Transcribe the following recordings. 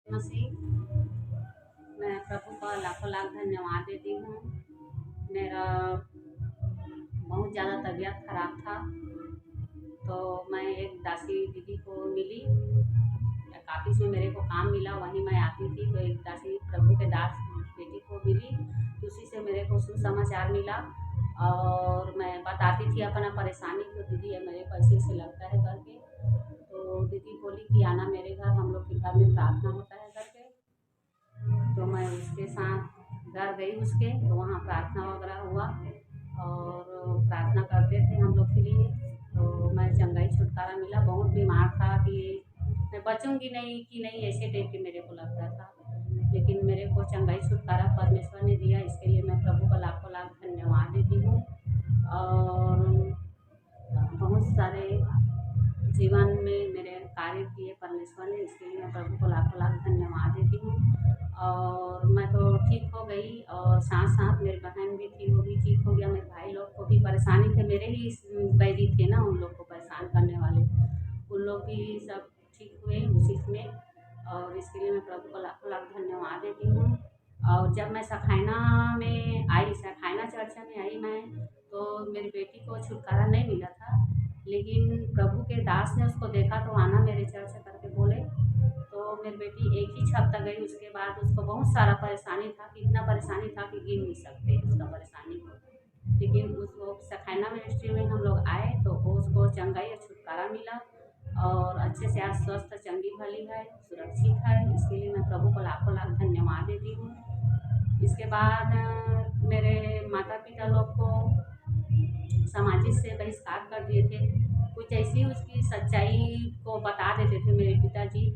मसीह। मैं प्रभु का लाखों लाख धन्यवाद देती हूँ। मेरा बहुत ज़्यादा तबीयत खराब था, तो मैं एक दासी दीदी को मिली। ऑफिस में मेरे को काम मिला, वहीं मैं आती थी, तो एक दासी प्रभु के दास बेटी को मिली, तो उसी से मेरे को सुसमाचार मिला और मैं बताती थी अपना परेशानी को, दीदी है मेरे को ऐसे लगता है करके। तो दीदी बोली कि आना मेरे घर, हम लोग के घर में प्रार्थना होता है करके। तो मैं उसके साथ घर गई उसके, तो वहाँ प्रार्थना वगैरह हुआ और प्रार्थना करते थे हम लोग के लिए। तो मैं चंगाई छुटकारा मिला। बहुत बीमार था कि मैं बचूंगी नहीं कि नहीं, ऐसे टाइप के मेरे को लगता था, लेकिन मेरे को चंगाई छुटकारा परमेश्वर ने दिया। इसके लिए मैं प्रभु का लाखों लाख धन्यवाद देती हूँ। और बहुत सारे जीवन में मेरे कार्य किए परमेश्वर ने, इसके लिए मैं प्रभु को लाखों लाख धन्यवाद देती हूँ। और मैं तो ठीक हो गई, और साथ साथ मेरी बहन भी थी, वो भी ठीक हो गया। मेरे भाई लोग को भी परेशानी थे, मेरे ही बैरी थे ना उन लोग को परेशान करने वाले, उन लोग भी सब ठीक हुए उसी में। और इसके लिए मैं प्रभु को लाखों लाख धन्यवाद देती हूँ। और जब मैं सखाइना में आई, सखाइना चर्चा में आई मैं, तो मेरी बेटी को छुटकारा नहीं मिला था, लेकिन प्रभु के दास ने उसको देखा तो आना मेरे चर्च करके बोले। तो मेरी बेटी एक ही हफ्ता गई, उसके बाद उसको बहुत सारा परेशानी था, कि इतना परेशानी था कि गिन नहीं सकते उसका परेशानी को। लेकिन उसको सखाइना मिनिस्ट्री में हम लोग आए, तो उसको चंगाई और छुटकारा मिला, और अच्छे से आज स्वस्थ चंगी भली है, सुरक्षित है। इसके लिए मैं प्रभु को लाखों लाख धन्यवाद देती हूँ। इसके बाद मेरे माता पिता लोग को सामाजिक से बहिष्कार कर दिए थे, कुछ ऐसी उसकी सच्चाई को बता देते थे मेरे पिताजी,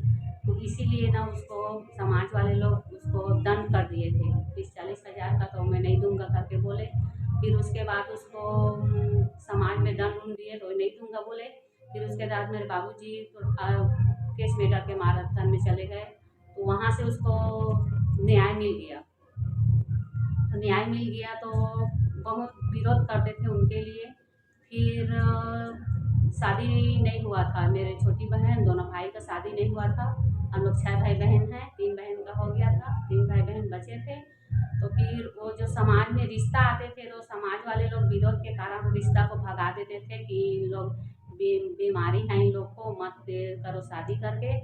तो इसीलिए ना उसको समाज वाले लोग उसको दंड कर दिए थे 30-40 हज़ार का, तो मैं नहीं दूंगा करके बोले। फिर उसके बाद उसको समाज में दंड दिए, तो नहीं दूंगा बोले। फिर उसके बाद मेरे बाबूजी तो केस मेटर के माराथन में चले गए, तो वहाँ से उसको न्याय मिल गया। तो न्याय मिल गया तो बहुत विरोध करते थे उनके लिए। फिर शादी नहीं हुआ था, मेरे छोटी बहन दोनों भाई का शादी नहीं हुआ था। हम लोग 6 भाई बहन हैं, 3 बहन का हो गया था, 3 भाई बहन बचे थे। तो फिर वो जो समाज में रिश्ता आते थे, तो समाज वाले लोग विरोध के कारण रिश्ता को भगा देते थे कि इन लोग बीमारी है, इन लोग को मत करो शादी करके।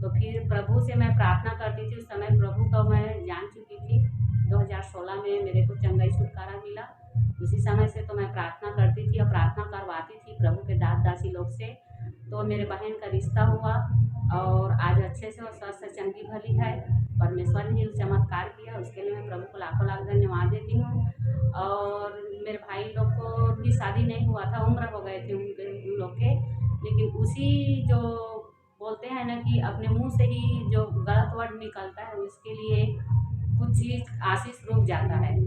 तो फिर प्रभु से मैं प्रार्थना करती थी, उस समय प्रभु को मैं जान चुकी थी। 2016 में मेरे को चंगाई छुटकारा मिला, उसी समय से तो मैं प्रार्थना करती थी और प्रार्थना करवाती थी प्रभु के दास दासी लोग से। तो मेरे बहन का रिश्ता हुआ और आज अच्छे से और स्वस्थ चंगी भली है। परमेश्वर ने चमत्कार किया, उसके लिए मैं प्रभु को लाखों लाख धन्यवाद देती हूँ। और मेरे भाई लोग को भी शादी नहीं हुआ था, उम्र हो गए थे उन लोग के, लेकिन उसी जो बोलते हैं ना कि अपने मुंह से ही जो गलत वर्ड निकलता है, उसके लिए कुछ चीज़ आशीष रुक जाता है।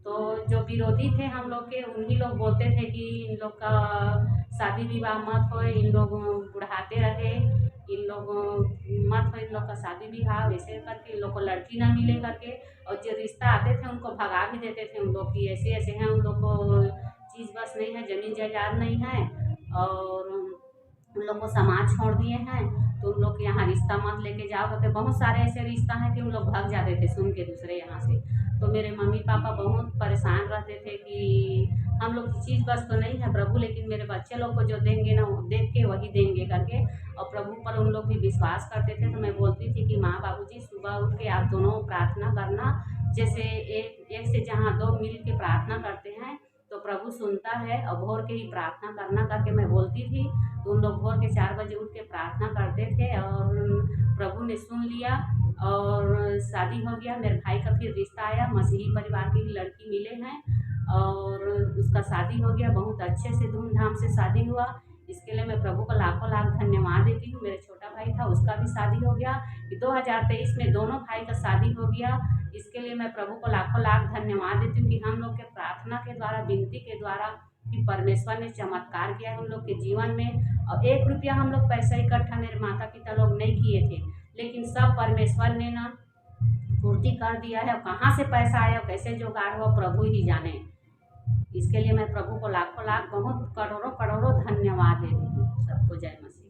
तो जो विरोधी थे हम लोग के, उन्हीं लोग बोलते थे कि इन लोग का शादी विवाह मत हो, इन लोग बुढ़ाते रहे, इन लोग मत हो, इन लोग का शादी विवाह, वैसे करके इन लोग को लड़की ना मिले करके। और जो रिश्ता आते थे उनको भगा भी देते थे उन लोग की, ऐसे ऐसे हैं, उन लोग को चीज़ बस नहीं है, ज़मीन जायदाद नहीं है, और उन लोग को समाज छोड़ दिए हैं, तो उन लोग के यहाँ रिश्ता मत लेके जाओ करके। बहुत सारे ऐसे रिश्ता हैं कि उन लोग भाग जाते थे सुन के दूसरे यहाँ से। तो मेरे मम्मी पापा बहुत परेशान रहते थे कि हम लोग की चीज़ बस तो नहीं है प्रभु, लेकिन मेरे बच्चे लोग को जो देंगे ना, वो देख के वही देंगे करके। और प्रभु पर उन लोग भी विश्वास करते थे। तो मैं बोलती थी कि माँ बाबूजी सुबह उठ के आप दोनों प्रार्थना करना, जैसे एक से जहाँ दो मिल के प्रार्थना करते हैं तो प्रभु सुनता है, और भोर के ही प्रार्थना करना करके मैं बोलती थी। तो उन लोग भोर के 4 बजे उठ के प्रार्थना करते थे, और प्रभु ने सुन लिया और शादी हो गया। मेरे भाई का फिर रिश्ता आया, मसीही परिवार की लड़की मिले हैं, और उसका शादी हो गया, बहुत अच्छे से धूमधाम से शादी हुआ। इसके लिए मैं प्रभु को लाखों लाख धन्यवाद देती हूँ। मेरे छोटा भाई था, उसका भी शादी हो गया। 2023 में दोनों भाई का शादी हो गया। इसके लिए मैं प्रभु को लाखों लाख धन्यवाद देती हूँ कि हम लोग के प्रार्थना के द्वारा, विनती के द्वारा, कि परमेश्वर ने चमत्कार किया है हम लोग के जीवन में। और 1 रुपया हम लोग पैसा इकट्ठा मेरे माता पिता लोग नहीं किए थे, लेकिन सब परमेश्वर ने ना पूर्ति कर दिया है। और कहाँ से पैसा आया, कैसे जुगाड़ हुआ, प्रभु ही जाने। इसके लिए मैं प्रभु को लाखों लाख, बहुत करोड़ों करोड़ों धन्यवाद देती हूँ। सबको जय मसीह।